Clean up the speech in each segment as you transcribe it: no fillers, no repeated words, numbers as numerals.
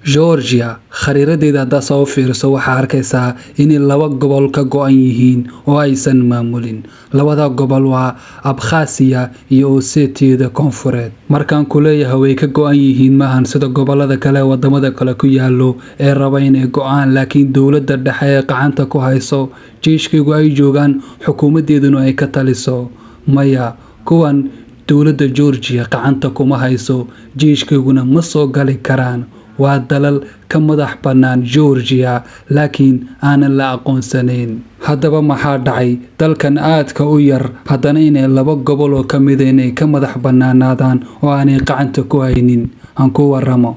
Georgia khariiradeeda hadda soo fiirso waxaa arkaysaa in laba gobol ka go'an yihiin oo aysan maamulin. Labada gobol waa Abkhazia iyo Ossetia Koonfureed. Markaan ku leeyahay way ka go'an yihiin maahan sida gobolada kale wadamada kale ku yaalo ee raba inay go'aan, laakiin dowladda dhexe ee gacanta ku hayso jiishkaygu ay joogaan xukuumadeeduna ay ka taliso. Maya, kuwan dowladda Georgia gacanta kuma hayso, jiishkayguna ma soo gali karaan. waa dalal ka madax bannaan Georgia laakiin aanan la aqoonsanayn. Haddaba maxaa dhacay dalkan aadka u yar haddana inay laba gobol oo ka mid inay ka madax bannaanaadaan oo aanay gacanta ku haynin? Aan ku waramo.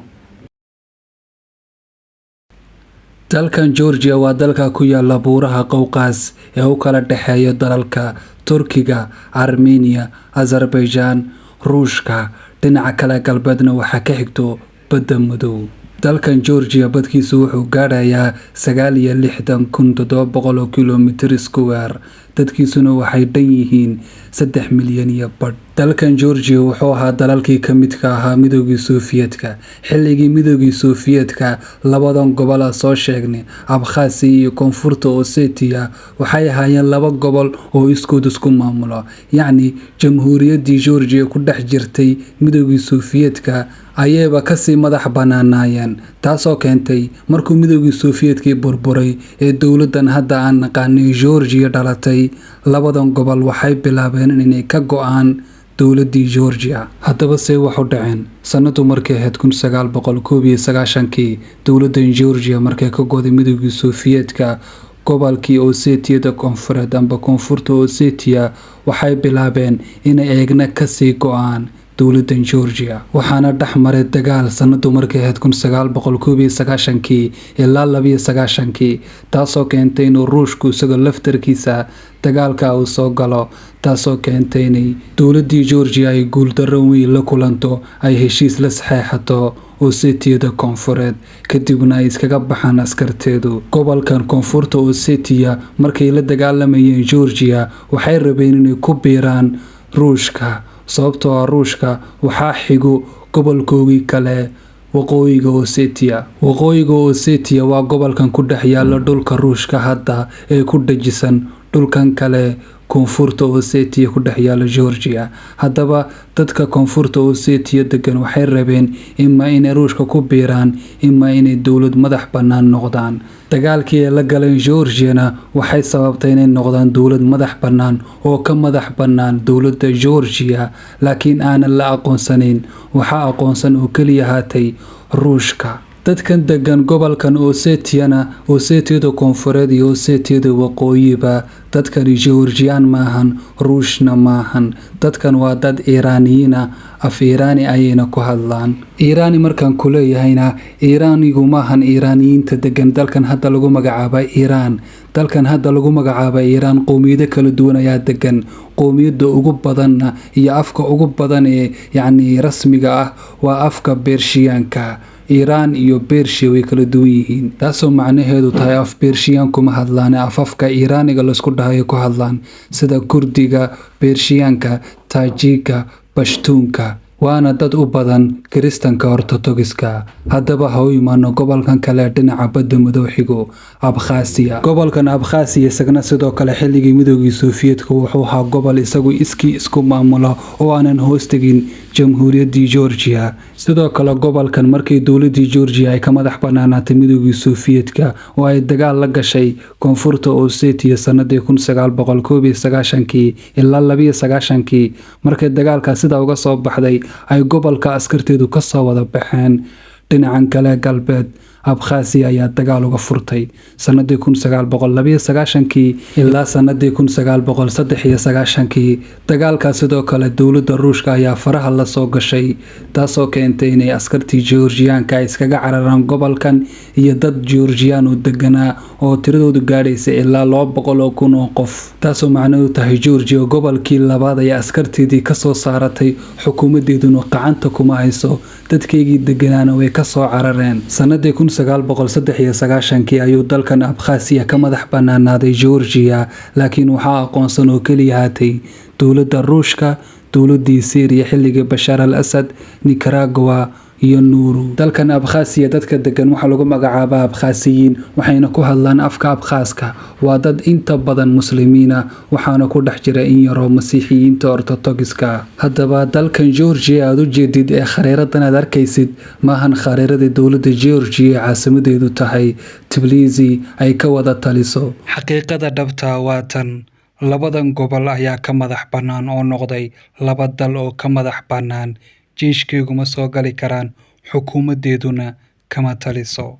dalkan Georgia waa dalka ku yaala buuraha qawqaas ee u kala dhaxeeya dalalka Turkiga, Armenia, Azerbaijan, Ruushka. Dhinaca kale galbeedna waxaa ka xigto badda madow. dalkan Georgia badkiisu wuxuu gaadhayaa 69,700 kilomitir square, dadkiisuna waxay dhan yihiin 3 milyan iyo badh. dalkan Georgia wuxuu ahaa dalalkii ka midka ahaa Midowgii Sofiyeetka. xilligii Midowgii Sofiyeetka labadan gobol soo sheegnay, Abkhazia iyo Koonfurta Ossetia, waxay ahaayeen laba gobol oo iskood isku maamulo. yacni jamhuuriyaddii Georgia ku dhex jirtay Midowgii Sofiyeetka ayayba kasii madax bannaanaayeen, taasoo keentay markuu Midowgii Sofiyeetkii burburay ee dowladdan hadda aan naqaanay Georgia dhalatay, labadan gobol waxay bilaabeen inay ka go'aan dowladdii Georgia. Haddaba see wax u dhaceen? Sanadu markay ahayd 1991 dowladdan Georgia markay ka go'day Midowgii Sofiyeetka, gobolkii Ossetia Koonfureed amba Koonfurta Ossetia waxay bilaabeen inay eegna kasii go'aan dowladdan Georgia. waxaana dhex maray dagaal sanadu markay ahayd 1991 ilaa 1992, taasoo keentay inuu Ruushku isaga laftarkiisa dagaalka uu soo galo, taasoo keentay in dowladdii Georgia ay guuldarro weyn la kulanto, ay heshiis la saxeexato Ossetia Koonfureed, kadibna ay iskaga baxaan askarteedu. gobolkan Koonfurta Ossetia markay la dagaalamayeen Georgia waxay rabeen inay ku biiraan Ruushka, sababtoo ah Ruushka waxaa xigo gobolkoogii kale waqooyiga Ossetia. waqooyiga Ossetia waa gobolkan ku dhex yaala dhulka Ruushka hadda ee ku dhajisan dhulkan kale Koonfurta Ossetia ku dhex yaala Georgia. haddaba dadka Koonfurta Ossetia degan waxay rabeen ima inay Ruushka ku biiraan ima inay dowlad madax bannaan noqdaan. dagaalkii ay la galeen Georgiana waxay sababtay inay noqdaan dowlad madax bannaan oo ka madax bannaan dowladda Georgia, laakiin aanan la aqoonsanayn. waxaa aqoonsan oo keliya haatay Ruushka. dadkan degan gobolkan Ossetiana, Ossetia Koonfureed iyo Ossetia waqooyiba, dadkani Georgian maahan, Ruushna maahan. dadkan waa dad Iiraaniyiin ah, af Iiraani ayayna ku hadlaan. Iiraani markaan ku leeyahayna, Iiraanigu maahan Iiraaniyiinta degan dalkan hadda lagu magacaabo Iiraan. dalkan hadda lagu magacaabo Iiraan qowmiyado kala duwan ayaa degan. qowmiyadda ugu badanna iyo afka ugu badan ee yacni rasmiga ah waa afka Beershiyaanka. Iiraan iyo Beershi way kala duwan yihiin, taasoo macnaheedu tahay af Beershiyaanku ma hadlaan, afafka Iiraaniga la isku dhahayo ku hadlaan, sida Kurdiga, Beershiyaanka, Taajiga, Bashtuunka. waana dad u badan Kiristanka Ortodokska. haddaba ha u imaano gobolkan kale dhinaca badda madow xigo, Abkhazia. gobolkan Abkhazia isagana sidoo kale xilligii Midowgii Sofiyeetka wuxuu ahaa gobol isagu isku maamulo oo aanan hoos tegin jamhuuriyaddii Georgia. sidoo kale gobolkan markii dowladdii Georgia ay ka madax bannaanaatay Midowgii Sofiyeetka oo ay dagaal la gashay Koonfurta Ossetia sanadii 1991 ilaa 1992, markay dagaalka sida uga soo baxday ay gobolka askarteedu ka soo wada baxeen. dhinacan kale galbeed Abkhazia ayaa dagaal uga furtay sanadii 1992 ilaa sanadii 1993. dagaalka sidoo kale dowladda Ruushka ayaa faraha la soo gashay, taasoo keentay inay askartii Georgiaanka ay iskaga cararaan gobolkan iyo dad Georgian oo deganaa oo tiradoodu gaadhaysa ilaa 200,000 oo qof. taasoo macnaheedu tahay Georgia gobolkii labaad ay askarteedii ka soo saaratay, xukuumadeeduna gacanta kuma hayso, dadkeygii deganaana way ka soo carareen. sanadii 1993 ayuu dalkan Abkhazia ka madax bannaanaaday Georgia, laakiin waxaa aqoonsan oo keliya haatay dowladda Ruushka, dowladdii Syria xilligii Bashar al-Assad, Nicaragua iyo nuuru. dalkan Abkhazia dadka degan waxaa lagu magacaabaa Abkhaziyiin waxayna ku hadlaan afka Abkhazka. waa dad inta badan muslimiin ah waxaana ku dhex jira in yaroo masiixiyiinta ortodokska ah. haddaba dalkan Georgia aad u jeedid ee khariiradan aad arkaysid maahan khariirada dowladda Georgia ee caasimadeedu tahay Tbilisi ay ka wada taliso. xaqiiqada dhabta waa tan: labadan gobol ayaa ka madax bannaan oo noqday laba dal oo ka madax bannaan. jiishkeyguma soo gali karaan, xukuumadeeduna kama taliso.